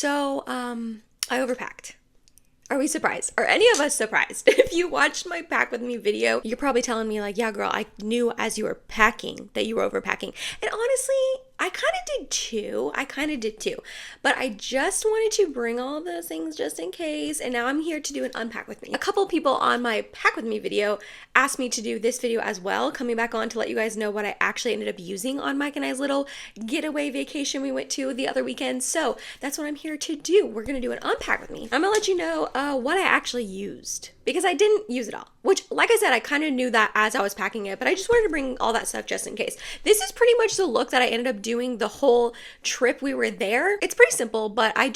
So, I overpacked. Are we surprised? Are any of us surprised? If you watched my pack with me video, you're probably telling me like, yeah, girl, I knew as you were packing that you were overpacking. And honestly, I kind of did too. But I just wanted to bring all of those things just in case. And now I'm here to do an unpack with me. A couple people on my pack with me video asked me to do this video as well, coming back on to let you guys know what I actually ended up using on Mike and I's little getaway vacation we went to the other weekend. So that's what I'm here to do. We're going to do an unpack with me. I'm going to let you know what I actually used, because I didn't use it all, which, like I said, I kind of knew that as I was packing it, but I just wanted to bring all that stuff just in case. This is pretty much the look that I ended up doing the whole trip we were there. It's pretty simple, but I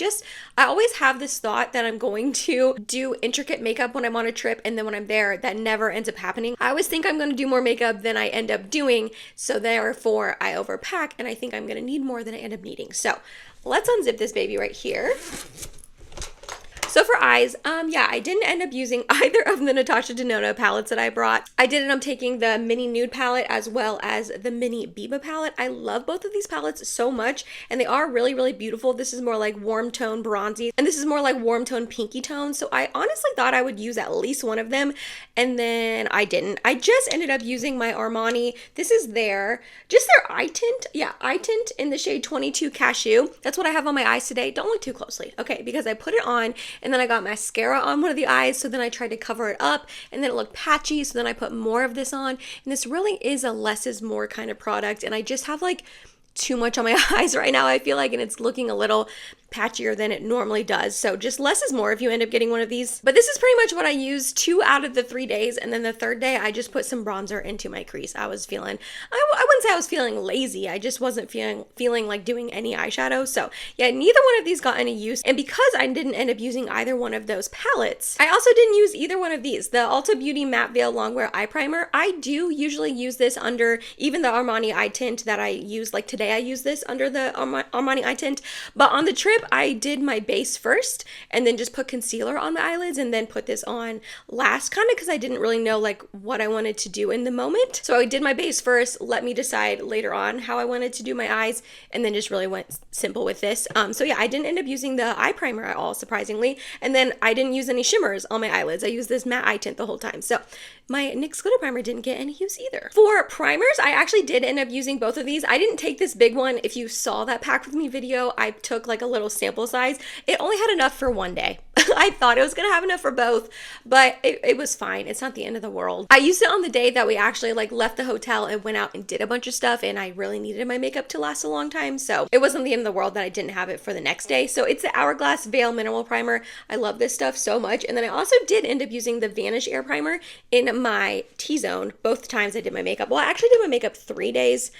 always have this thought that I'm going to do intricate makeup when I'm on a trip, and then when I'm there, that never ends up happening. I always think I'm going to do more makeup than I end up doing, so therefore I overpack, and I think I'm going to need more than I end up needing. So let's unzip this baby right here. So for eyes, yeah, I didn't end up using either of the Natasha Denona palettes that I brought. I did end up taking the mini nude palette as well as the mini Biba palette. I love both of these palettes so much, and they are really, really beautiful. This is more like warm tone bronzy, and this is more like warm tone pinky tone. So I honestly thought I would use at least one of them, and then I didn't. I just ended up using my Armani. This is their eye tint. Yeah, eye tint in the shade 22 Cashew. That's what I have on my eyes today. Don't look too closely, okay? Because I put it on, and then I got mascara on one of the eyes, so then I tried to cover it up, and then it looked patchy, so then I put more of this on, and this really is a less is more kind of product, and I just have like too much on my eyes right now, I feel like, and it's looking a little patchier than it normally does. So just less is more if you end up getting one of these. But this is pretty much what I used 2 out of the 3 days, and then the third day I just put some bronzer into my crease. I was feeling, I wouldn't say I was feeling lazy, I just wasn't feeling like doing any eyeshadow. So yeah, neither one of these got any use, and because I didn't end up using either one of those palettes, I also didn't use either one of these. The Ulta Beauty Matte Veil Longwear Eye Primer, I do usually use this under even the Armani eye tint that I use, like today I use this under the Armani eye tint, but on the trip I did my base first and then just put concealer on my eyelids and then put this on last, kind of because I didn't really know like what I wanted to do in the moment. So I did my base first, let me decide later on how I wanted to do my eyes, and then just really went simple with this. So yeah, I didn't end up using the eye primer at all, surprisingly, and then I didn't use any shimmers on my eyelids. I used this matte eye tint the whole time. So my NYX glitter primer didn't get any use either. For primers, I actually did end up using both of these. I didn't take this big one. If you saw that pack with me video, I took like a little sample size. It only had enough for one day. I thought it was gonna have enough for both, but it was fine. It's not the end of the world. I used it on the day that we actually like left the hotel and went out and did a bunch of stuff, and I really needed my makeup to last a long time, so it wasn't the end of the world that I didn't have it for the next day. So it's the Hourglass Veil Mineral Primer. I love this stuff so much. And then I also did end up using the Vanish Air Primer in my T-zone both times I did my makeup. Well, I actually did my makeup 3 days,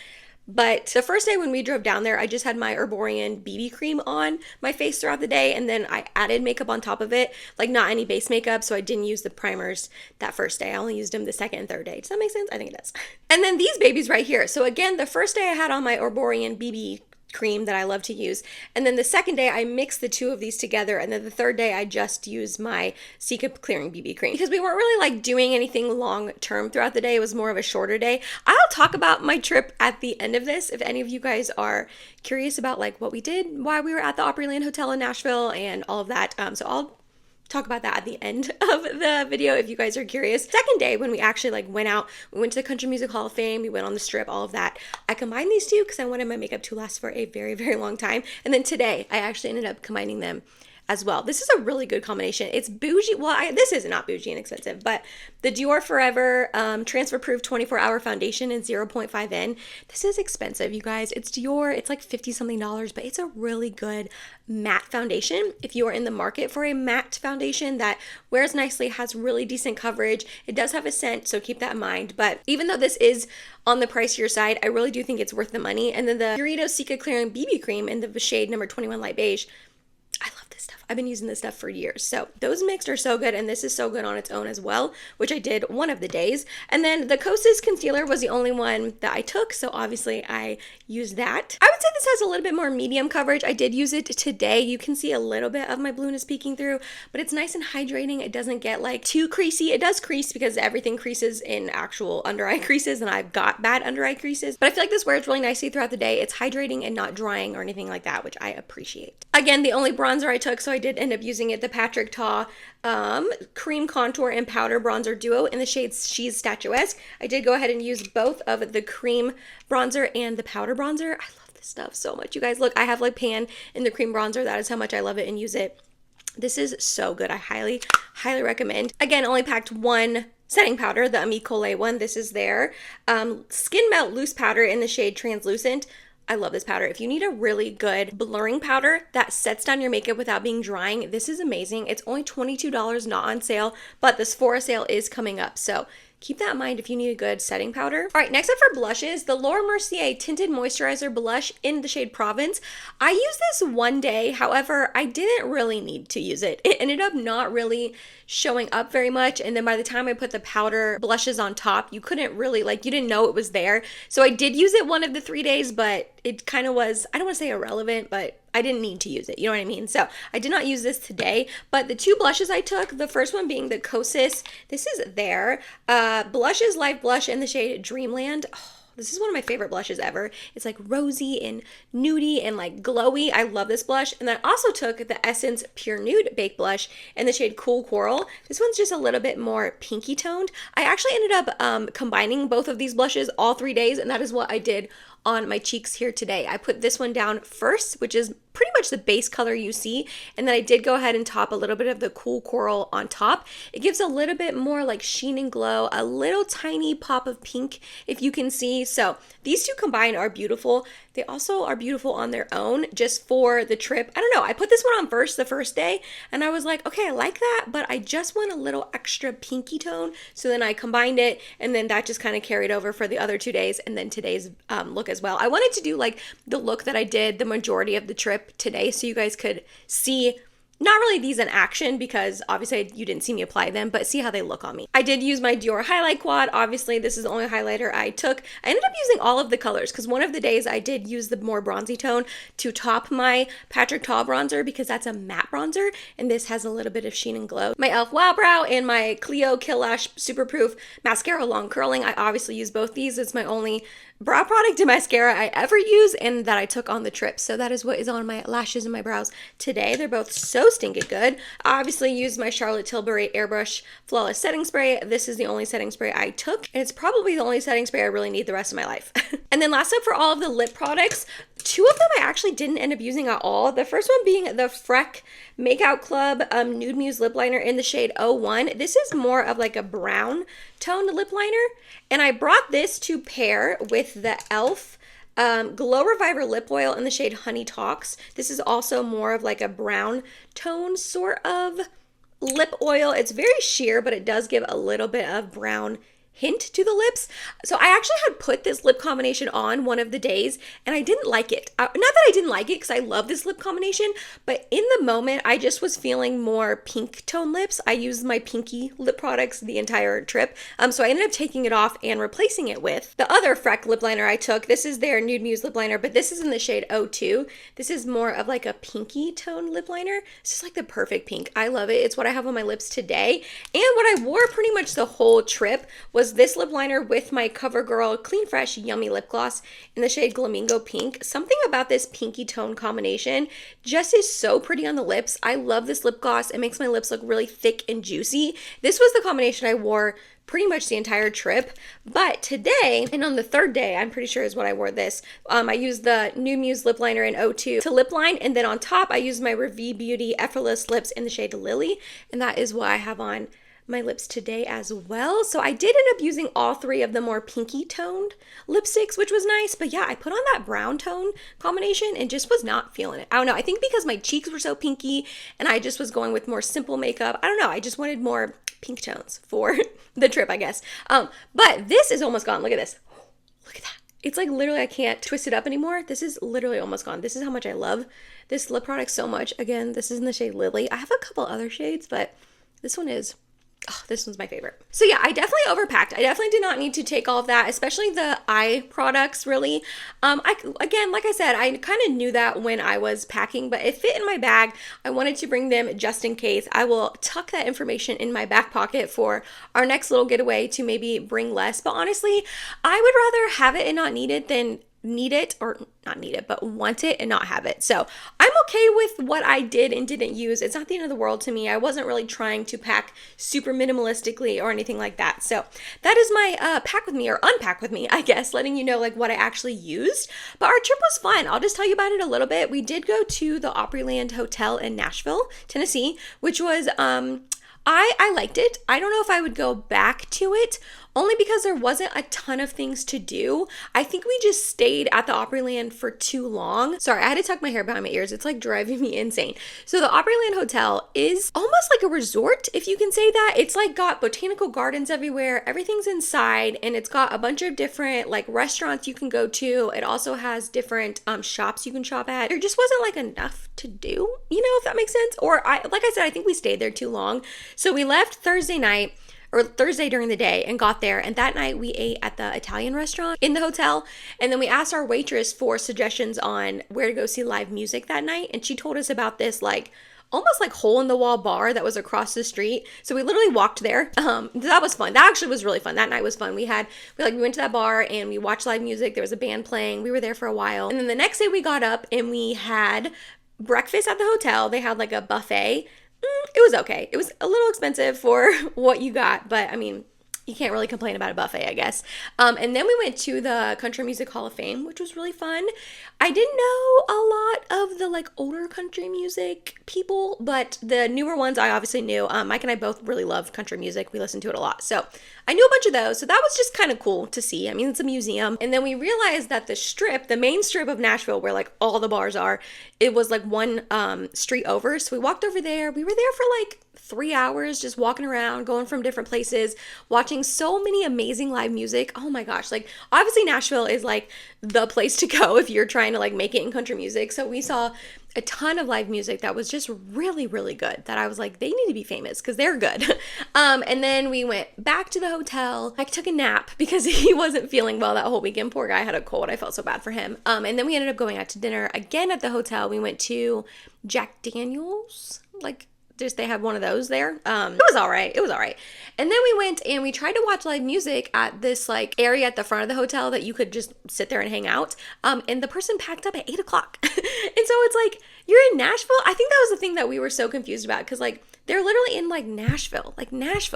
but the first day when we drove down there, I just had my Herborian BB cream on my face throughout the day, and then I added makeup on top of it, like not any base makeup, so I didn't use the primers that first day. I only used them the second and third day. Does that make sense? I think it does. And then these babies right here. So again, the first day I had on my Herborian BB cream that I love to use, and then the second day I mixed the two of these together, and then the third day I just used my Cica Clearing BB cream, because we weren't really like doing anything long term throughout the day. It was more of a shorter day. I'll talk about my trip at the end of this if any of you guys are curious about like what we did while we were at the Opryland Hotel in Nashville and all of that. So I'll talk about that at the end of the video if you guys are curious. Second day, when we actually like went out, we went to the Country Music Hall of Fame, we went on the Strip, all of that. I combined these two because I wanted my makeup to last for a very, very long time. And then today, I actually ended up combining them as well. This is a really good combination. It's bougie. Well, this is not bougie and expensive, but the Dior Forever Transfer Proof 24-Hour Foundation in 0.5N. This is expensive, you guys. It's Dior. It's like $50 something, but it's a really good matte foundation. If you are in the market for a matte foundation that wears nicely, has really decent coverage, it does have a scent, so keep that in mind. But even though this is on the pricier side, I really do think it's worth the money. And then the Purito Cica Clearing BB Cream in the shade number 21 Light Beige. I love this stuff. I've been using this stuff for years. So those mixed are so good, and this is so good on its own as well, which I did one of the days. And then the Kosas concealer was the only one that I took, so obviously I used that. I would say this has a little bit more medium coverage. I did use it today. You can see a little bit of my blueness peeking through, but it's nice and hydrating. It doesn't get like too creasy. It does crease because everything creases in actual under eye creases, and I've got bad under eye creases, but I feel like this wears really nicely throughout the day. It's hydrating and not drying or anything like that, which I appreciate. Again, the only bronzer I took, so I did end up using it, the Patrick Ta cream contour and powder bronzer duo in the shades She's Statuesque. I did go ahead and use both of the cream bronzer and the powder bronzer. I love this stuff so much, you guys. Look, I have like pan in the cream bronzer. That is how much I love it and use it. This is so good. I highly, highly recommend. Again, only packed one setting powder, the Ami Colé one. This is their Skin Melt Loose Powder in the shade Translucent. I love this powder. If you need a really good blurring powder that sets down your makeup without being drying, this is amazing. It's only $22, not on sale, but the Sephora sale is coming up. So keep that in mind if you need a good setting powder. All right, next up for blushes, the Laura Mercier Tinted Moisturizer Blush in the shade Provence. I used this one day, however, I didn't really need to use it. It ended up not really showing up very much, and then by the time I put the powder blushes on top, you couldn't really, like, you didn't know it was there. So I did use it one of the 3 days, but it kind of was, I don't want to say irrelevant, but I didn't need to use it, you know what I mean? So I did not use this today, but the two blushes I took, the first one being the Kosas, this is their Blushes Life Blush in the shade Dreamland. Oh, this is one of my favorite blushes ever. It's like rosy and nudie and like glowy. I love this blush. And then I also took the Essence Pure Nude Baked Blush in the shade Cool Coral. This one's just a little bit more pinky toned. I actually ended up combining both of these blushes all 3 days, and that is what I did on my cheeks here today. I put this one down first, which is pretty much the base color you see, and then I did go ahead and top a little bit of the Cool Coral on top. It gives a little bit more like sheen and glow, a little tiny pop of pink if you can see. So these two combined are beautiful. They also are beautiful on their own just for the trip. I don't know, I put this one on first the first day, and I was like, okay, I like that, but I just want a little extra pinky tone. So then I combined it, and then that just kind of carried over for the other 2 days, and then today's look as well. I wanted to do like the look that I did the majority of the trip today so you guys could see not really these in action, because obviously you didn't see me apply them, but see how they look on me. I did use my Dior highlight quad. Obviously this is the only highlighter I took. I ended up using all of the colors because one of the days I did use the more bronzy tone to top my Patrick Ta bronzer, because that's a matte bronzer and this has a little bit of sheen and glow. My e.l.f. Wow Brow and my Clio Kill Lash Super Proof Mascara Long Curling, I obviously use both these. It's my only brow product and mascara I ever use and that I took on the trip. So that is what is on my lashes and my brows today. They're both so stinking good. I obviously used my Charlotte Tilbury Airbrush Flawless Setting Spray. This is the only setting spray I took, and it's probably the only setting spray I really need the rest of my life. And then last up for all of the lip products, two of them I actually didn't end up using at all. The first one being the Freck Makeout Club Nude Muse Lip Liner in the shade 01. This is more of like a brown toned lip liner, and I brought this to pair with the e.l.f. Glow Reviver Lip Oil in the shade Honey Talks. This is also more of like a brown tone sort of lip oil. It's very sheer, but it does give a little bit of brown hint to the lips. So I actually had put this lip combination on one of the days and I didn't like it. Not that I didn't like it, because I love this lip combination, but in the moment I just was feeling more pink tone lips. I used my pinky lip products the entire trip. So I ended up taking it off and replacing it with the other Freck lip liner I took. This is their Nude Muse lip liner, but this is in the shade 02. This is more of like a pinky tone lip liner. This is like the perfect pink. I love it. It's what I have on my lips today. And what I wore pretty much the whole trip was this lip liner with my CoverGirl Clean Fresh Yummy Lip Gloss in the shade Flamingo Pink. Something about this pinky tone combination just is so pretty on the lips. I love this lip gloss. It makes my lips look really thick and juicy. This was the combination I wore pretty much the entire trip, but today and on the third day, I'm pretty sure is what I wore this. I used the Nude Muse lip liner in 02 to lip line, and then on top I used my Revie Beauty Effortless Lips in the shade Lily, and that is what I have on my lips today as well. So I did end up using all three of the more pinky toned lipsticks, which was nice. But yeah, I put on that brown tone combination and just was not feeling it. I don't know. I think because my cheeks were so pinky and I just was going with more simple makeup. I don't know. I just wanted more pink tones for the trip, I guess. But this is almost gone. Look at this. Look at that. It's like literally I can't twist it up anymore. This is literally almost gone. This is how much I love this lip product so much. Again, this is in the shade Lily. I have a couple other shades, but this one is, oh, this one's my favorite. So yeah, I definitely overpacked. I definitely did not need to take all of that, especially the eye products, really. Again, like I said, I kind of knew that when I was packing, but it fit in my bag. I wanted to bring them just in case. I will tuck that information in my back pocket for our next little getaway to maybe bring less. But honestly, I would rather have it and not need it than need it, or not need it, but want it and not have it. So I'm okay with what I did and didn't use. It's not the end of the world to me. I wasn't really trying to pack super minimalistically or anything like that. So that is my pack with me, or unpack with me, I guess, letting you know like what I actually used. But our trip was fun. I'll just tell you about it a little bit. We did go to the Opryland Hotel in Nashville, Tennessee, which was I liked it. I don't know if I would go back to it, only because there wasn't a ton of things to do. I think we just stayed at the Opryland for too long. Sorry, I had to tuck my hair behind my ears. It's like driving me insane. So the Opryland Hotel is almost like a resort, if you can say that. It's like got botanical gardens everywhere. Everything's inside, and it's got a bunch of different like restaurants you can go to. It also has different shops you can shop at. There just wasn't like enough to do, you know, if that makes sense. Or like I said, I think we stayed there too long. So we left Thursday night, or Thursday during the day, and got there. And that night we ate at the Italian restaurant in the hotel. And then we asked our waitress for suggestions on where to go see live music that night. And she told us about this like almost like hole in the wall bar that was across the street. So we literally walked there. That was fun. That actually was really fun. That night was fun. We went to that bar and we watched live music. There was a band playing. We were there for a while. And then the next day we got up and we had breakfast at the hotel. They had like a buffet. It was okay. It was a little expensive for what you got, but I mean, you can't really complain about a buffet, I guess. And then we went to the Country Music Hall of Fame, which was really fun. I didn't know a lot of the like older country music people, but the newer ones I obviously knew. Mike and I both really love country music. We listen to it a lot. So I knew a bunch of those. So that was just kind of cool to see. I mean, it's a museum. And then we realized that the main strip of Nashville where like all the bars are, it was like one street over. So we walked over there. We were there for like 3 hours just walking around, going from different places, watching so many amazing live music. Oh my gosh. Like obviously Nashville is like the place to go if you're trying to like make it in country music. So we saw a ton of live music that was just really, really good, that I was like, they need to be famous because they're good. And then we went back to the hotel. I took a nap because he wasn't feeling well that whole weekend. Poor guy had a cold. I felt so bad for him. And then we ended up going out to dinner again at the hotel. We went to Jack Daniel's, like they had one of those there. It was all right. And then we went and we tried to watch live music at this like area at the front of the hotel that you could just sit there and hang out. And the person packed up at 8 o'clock. And so it's like, you're in Nashville? I think that was the thing that we were so confused about, because like they're literally in like Nashville.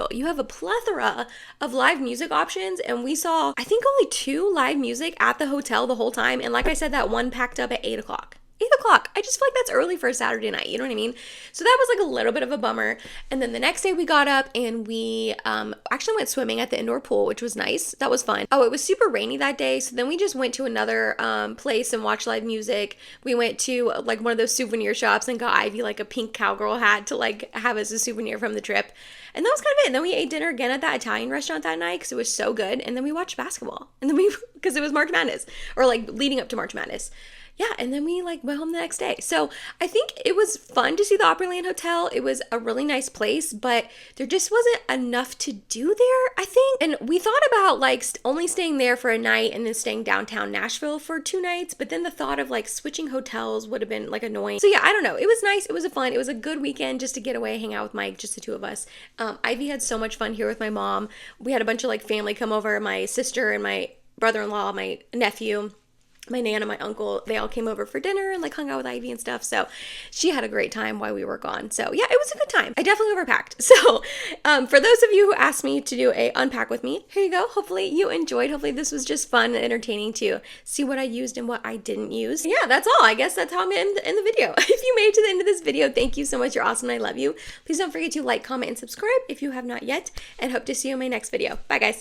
You have a plethora of live music options, and we saw, I think, only 2 live music at the hotel the whole time. And like I said, that one packed up at 8 o'clock. 8 o'clock. I just feel like that's early for a Saturday night. You know what I mean? So that was like a little bit of a bummer. And then the next day we got up and we actually went swimming at the indoor pool, which was nice. That was fun. Oh, it was super rainy that day. So then we just went to another place and watched live music. We went to like one of those souvenir shops and got Ivy like a pink cowgirl hat to like have as a souvenir from the trip. And that was kind of it. And then we ate dinner again at that Italian restaurant that night because it was so good. And then we watched basketball. And then because it was March Madness, or like leading up to March Madness. Yeah, and then we like went home the next day. So I think it was fun to see the Opryland Hotel. It was a really nice place, but there just wasn't enough to do there, I think. And we thought about like only staying there for a night and then staying downtown Nashville for 2 nights. But then the thought of like switching hotels would have been like annoying. So yeah, I don't know. It was nice. It was it was a good weekend just to get away, hang out with Mike, just the 2 of us. Ivy had so much fun here with my mom. We had a bunch of like family come over, my sister and my brother-in-law, my nephew, my nan and my uncle. They all came over for dinner and like hung out with Ivy and stuff. So she had a great time while we were gone. So yeah, it was a good time. I definitely overpacked. So for those of you who asked me to do a unpack with me, here you go. Hopefully you enjoyed. Hopefully this was just fun and entertaining to see what I used and what I didn't use. Yeah, that's all. I guess that's how I'm in the video. If you made it to the end of this video, thank you so much. You're awesome and I love you. Please don't forget to like, comment, and subscribe if you have not yet, and hope to see you in my next video. Bye guys.